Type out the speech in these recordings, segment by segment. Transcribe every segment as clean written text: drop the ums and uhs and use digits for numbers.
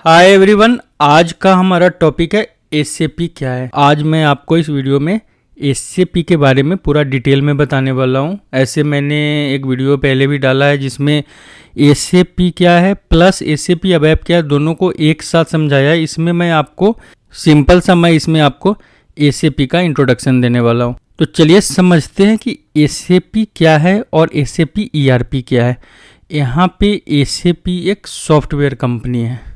Hi everyone, आज का हमारा टॉपिक है एसएपी क्या है। आज मैं आपको इस वीडियो में एसएपी के बारे में पूरा डिटेल में बताने वाला हूँ। ऐसे मैंने एक वीडियो पहले भी डाला है जिसमें एसएपी क्या है प्लस एसएपी अबैप क्या है दोनों को एक साथ समझाया है। इसमें मैं आपको इसमें आपको एसएपी का इंट्रोडक्शन देने वाला हूँ। तो चलिए समझते हैं कि एसएपी क्या है और एसएपी ईआरपी क्या है। यहाँ पे एसएपी एक सॉफ्टवेयर कंपनी है।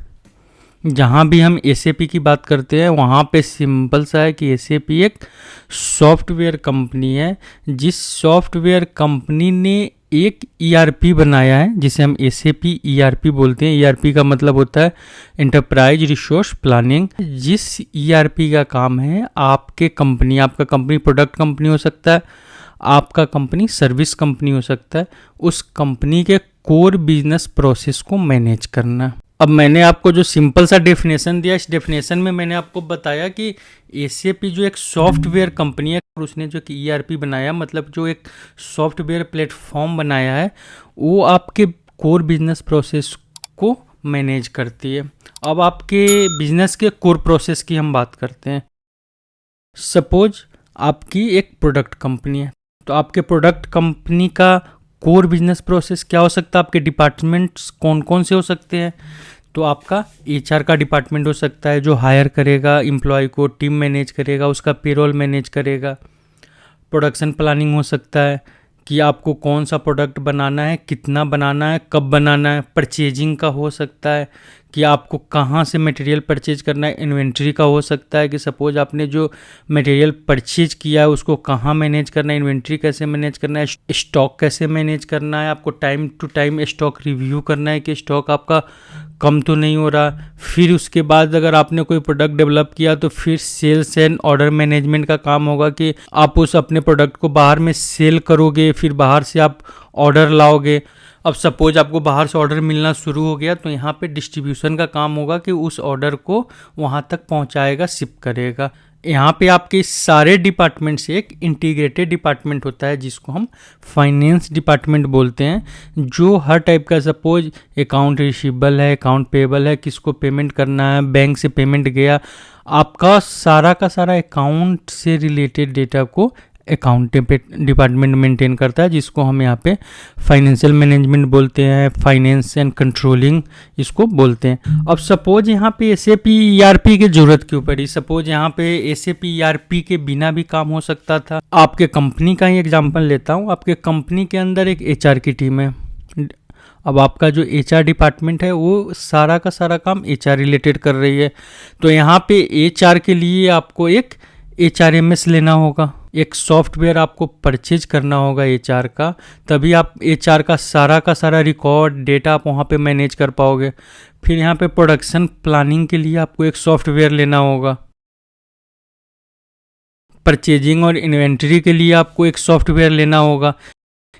जहाँ भी हम एसएपी की बात करते हैं वहाँ पे सिंपल सा है कि एसएपी एक सॉफ्टवेयर कंपनी है, जिस सॉफ्टवेयर कंपनी ने एक ईआरपी बनाया है जिसे हम एसएपी ईआरपी बोलते हैं। ईआरपी का मतलब होता है एंटरप्राइज रिसोर्स प्लानिंग। जिस ईआरपी का काम है आपका कंपनी प्रोडक्ट कंपनी हो सकता है, आपका कंपनी सर्विस कंपनी हो सकता है, उस कंपनी के कोर बिजनेस प्रोसेस को मैनेज करना। अब मैंने आपको जो सिंपल सा डेफिनेशन दिया, इस डेफिनेशन में मैंने आपको बताया कि एसएपी जो एक सॉफ्टवेयर कंपनी है और उसने जो कि ईआरपी बनाया, मतलब जो एक सॉफ्टवेयर प्लेटफॉर्म बनाया है, वो आपके कोर बिजनेस प्रोसेस को मैनेज करती है। अब आपके बिजनेस के कोर प्रोसेस की हम बात करते हैं। सपोज आपकी एक प्रोडक्ट कंपनी है, तो आपके प्रोडक्ट कंपनी का कोर बिजनेस प्रोसेस क्या हो सकता है, आपके डिपार्टमेंट्स कौन कौन से हो सकते हैं। तो आपका एचआर का डिपार्टमेंट हो सकता है जो हायर करेगा एम्प्लॉय को, टीम मैनेज करेगा, उसका पेरोल मैनेज करेगा। प्रोडक्शन प्लानिंग हो सकता है कि आपको कौन सा प्रोडक्ट बनाना है, कितना बनाना है, कब बनाना है। परचेजिंग का हो सकता है कि आपको कहाँ से मटेरियल परचेज करना है। इन्वेंट्री का हो सकता है कि सपोज आपने जो मटेरियल परचेज किया है उसको कहाँ मैनेज करना है, इन्वेंट्री कैसे मैनेज करना है, स्टॉक कैसे मैनेज करना है। आपको time to time stock review करना है कि स्टॉक आपका कम तो नहीं हो रहा। फिर उसके बाद अगर आपने कोई प्रोडक्ट डेवलप किया तो फिर सेल्स एंड ऑर्डर मैनेजमेंट का काम होगा कि आप उस अपने प्रोडक्ट को बाहर में सेल करोगे, फिर बाहर से आप ऑर्डर लाओगे। अब सपोज आपको बाहर से ऑर्डर मिलना शुरू हो गया तो यहाँ पे डिस्ट्रीब्यूशन का काम होगा कि उस ऑर्डर को वहाँ तक पहुँचाएगा, शिप करेगा। यहाँ पे आपके सारे डिपार्टमेंट से एक इंटीग्रेटेड डिपार्टमेंट होता है जिसको हम फाइनेंस डिपार्टमेंट बोलते हैं, जो हर टाइप का, सपोज अकाउंट रिसीवेबल है, अकाउंट पेबल है, किसको पेमेंट करना है, बैंक से पेमेंट गया, आपका सारा का सारा अकाउंट से रिलेटेड डेटा को अकाउंट डिपार्टमेंट मेंटेन करता है, जिसको हम यहाँ पे फाइनेंशियल मैनेजमेंट बोलते हैं, फाइनेंस एंड कंट्रोलिंग इसको बोलते हैं। अब सपोज यहाँ पे एसएपी ईआरपी की जरूरत क्यों पड़ी। सपोज यहाँ पे एसएपी ईआरपी के बिना भी काम हो सकता था। आपके कंपनी का ही एग्जांपल लेता हूँ। आपके कंपनी के अंदर एक एचआर की टीम है। अब आपका जो एचआर डिपार्टमेंट है वो सारा का सारा काम एचआर रिलेटेड कर रही है, तो यहाँ पे एचआर के लिए आपको एक एचआरएमएस लेना होगा, एक सॉफ्टवेयर आपको परचेज करना होगा एचआर का, तभी आप एचआर का सारा रिकॉर्ड डेटा आप वहाँ पे मैनेज कर पाओगे। फिर यहाँ पे प्रोडक्शन प्लानिंग के लिए आपको एक सॉफ्टवेयर लेना होगा। परचेजिंग और इन्वेंट्री के लिए आपको एक सॉफ्टवेयर लेना होगा।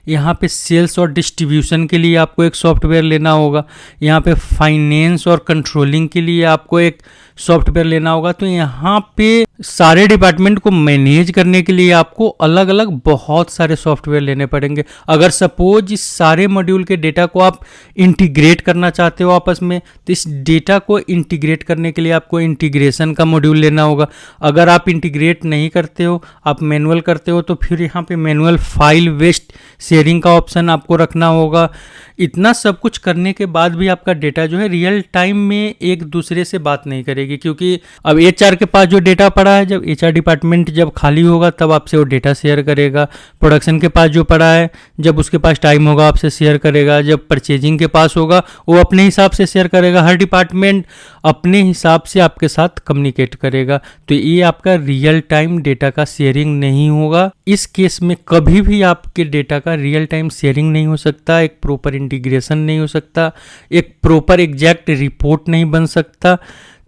यहाँ पे सेल्स और डिस्ट्रीब्यूशन के लिए आपको एक सॉफ्टवेयर लेना होगा। यहाँ पे फाइनेंस और कंट्रोलिंग के लिए आपको एक सॉफ्टवेयर लेना होगा। तो यहाँ पे सारे डिपार्टमेंट को मैनेज करने के लिए आपको अलग अलग बहुत सारे सॉफ्टवेयर लेने पड़ेंगे। अगर सपोज इस सारे मॉड्यूल के डेटा को आप इंटीग्रेट करना चाहते हो आपस में, तो इस डेटा को इंटीग्रेट करने के लिए आपको इंटीग्रेशन का मॉड्यूल लेना होगा। अगर आप इंटीग्रेट नहीं करते हो, आप मैनुअल करते हो, तो फिर यहाँ पे मैनुअल फाइल वेस्ट शेयरिंग का ऑप्शन आपको रखना होगा। इतना सब कुछ करने के बाद भी आपका डेटा जो है रियल टाइम में एक दूसरे से बात नहीं करेगी, क्योंकि अब एचआर के पास जो डेटा पड़ा है, जब एचआर डिपार्टमेंट जब खाली होगा तब आपसे वो डेटा शेयर करेगा। प्रोडक्शन के पास जो पड़ा है, जब उसके पास टाइम होगा आपसे शेयर करेगा। जब परचेजिंग के पास होगा वो अपने हिसाब से शेयर करेगा। हर डिपार्टमेंट अपने हिसाब से आपके साथ कम्युनिकेट करेगा। तो ये आपका रियल टाइम डेटा का शेयरिंग नहीं होगा। इस केस में कभी भी आपके डेटा का रियल टाइम शेयरिंग नहीं हो सकता, एक प्रॉपर इंटीग्रेशन नहीं हो सकता, एक प्रॉपर एग्जैक्ट रिपोर्ट नहीं बन सकता।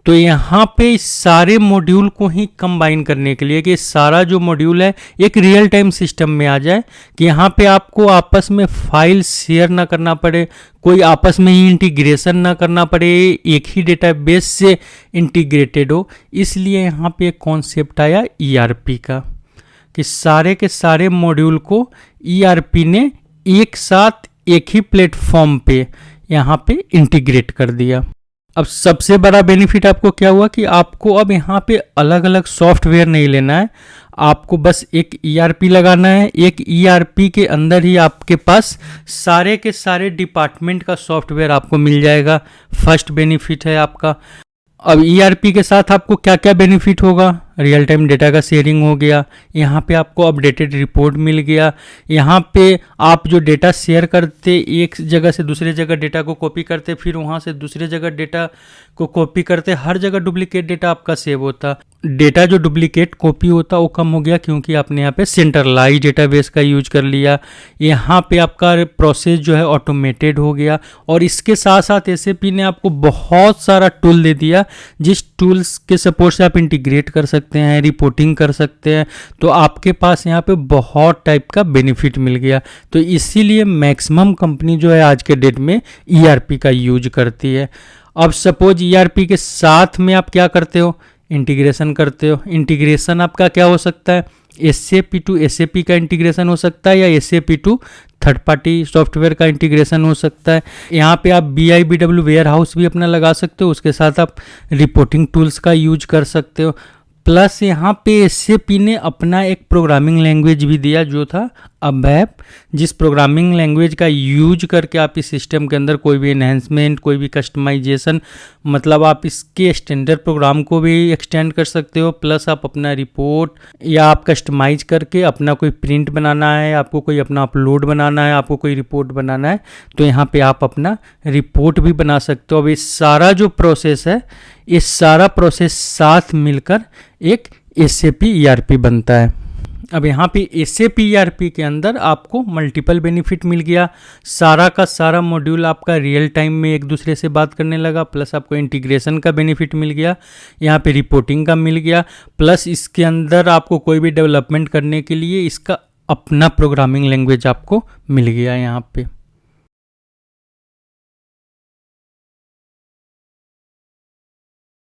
तो यहाँ पे इस सारे मॉड्यूल को ही कंबाइन करने के लिए कि सारा जो मॉड्यूल है एक रियल टाइम सिस्टम में आ जाए, कि यहाँ पे आपको आपस में फाइल शेयर ना करना पड़े, कोई आपस में ही इंटीग्रेशन ना करना पड़े, एक ही डेटाबेस से इंटीग्रेटेड हो। इसलिए यहाँ पे एक कॉन्सेप्ट आया ईआरपी का, कि सारे के सारे मॉड्यूल को ईआरपी ने एक साथ एक ही प्लेटफॉर्म पे यहाँ पे इंटीग्रेट कर दिया। अब सबसे बड़ा बेनिफिट आपको क्या हुआ कि आपको अब यहाँ पे अलग अलग सॉफ्टवेयर नहीं लेना है, आपको बस एक ERP लगाना है। एक ERP के अंदर ही आपके पास सारे के सारे डिपार्टमेंट का सॉफ्टवेयर आपको मिल जाएगा। फर्स्ट बेनिफिट है आपका। अब ERP के साथ आपको क्या क्या बेनिफिट होगा, रियल टाइम डेटा का शेयरिंग हो गया, यहाँ पे आपको अपडेटेड रिपोर्ट मिल गया, यहाँ पे आप जो डेटा शेयर करते, एक जगह से दूसरे जगह डेटा को कॉपी करते, फिर वहाँ से दूसरे जगह डेटा को कॉपी करते, हर जगह डुप्लीकेट डेटा आपका सेव होता। डेटा जो डुप्लीकेट कॉपी होता वो कम हो गया क्योंकि आपने यहाँ पे सेंट्रलाइज डेटाबेस का यूज कर लिया। यहाँ पे आपका प्रोसेस जो है ऑटोमेटेड हो गया। और इसके साथ साथ SAP ने आपको बहुत सारा टूल दे दिया, जिस टूल्स के सपोर्ट से आप इंटीग्रेट कर सकते हैं, रिपोर्टिंग कर सकते हैं। तो आपके पास यहाँ पे बहुत टाइप का बेनिफिट मिल गया। तो इसीलिए मैक्सिमम कंपनी जो है आज के डेट में ERP का यूज करती है। अब सपोज ERP के साथ में आप क्या करते हो, इंटीग्रेशन करते हो। इंटीग्रेशन आपका क्या हो सकता है, SAP टू SAP का इंटीग्रेशन हो सकता है, या SAP to third party software का इंटीग्रेशन हो सकता है। यहाँ पे आप BIBW वेयर हाउस भी अपना लगा सकते हो, उसके साथ आप रिपोर्टिंग टूल्स का यूज कर सकते हो। प्लस यहाँ पे SAP ने अपना एक प्रोग्रामिंग लैंग्वेज भी दिया जो था ABAP, जिस प्रोग्रामिंग लैंग्वेज का यूज करके आप इस सिस्टम के अंदर कोई भी एनहेंसमेंट, कोई भी कस्टमाइजेशन, मतलब आप इसके स्टैंडर्ड प्रोग्राम को भी एक्सटेंड कर सकते हो। प्लस आप अपना रिपोर्ट या आप कस्टमाइज करके अपना कोई प्रिंट बनाना है, आपको कोई अपना अपलोड बनाना है, आपको कोई रिपोर्ट बनाना है, तो यहाँ पे आप अपना रिपोर्ट भी बना सकते हो। अब ये सारा जो प्रोसेस है, ये सारा प्रोसेस साथ मिलकर एक SAP ERP बनता है। अब यहाँ पे SAP ERP के अंदर आपको मल्टीपल बेनिफिट मिल गया। सारा का सारा मॉड्यूल आपका रियल टाइम में एक दूसरे से बात करने लगा। प्लस आपको इंटीग्रेशन का बेनिफिट मिल गया, यहाँ पे रिपोर्टिंग का मिल गया। प्लस इसके अंदर आपको कोई भी डेवलपमेंट करने के लिए इसका अपना प्रोग्रामिंग लैंग्वेज आपको मिल गया यहाँ पे।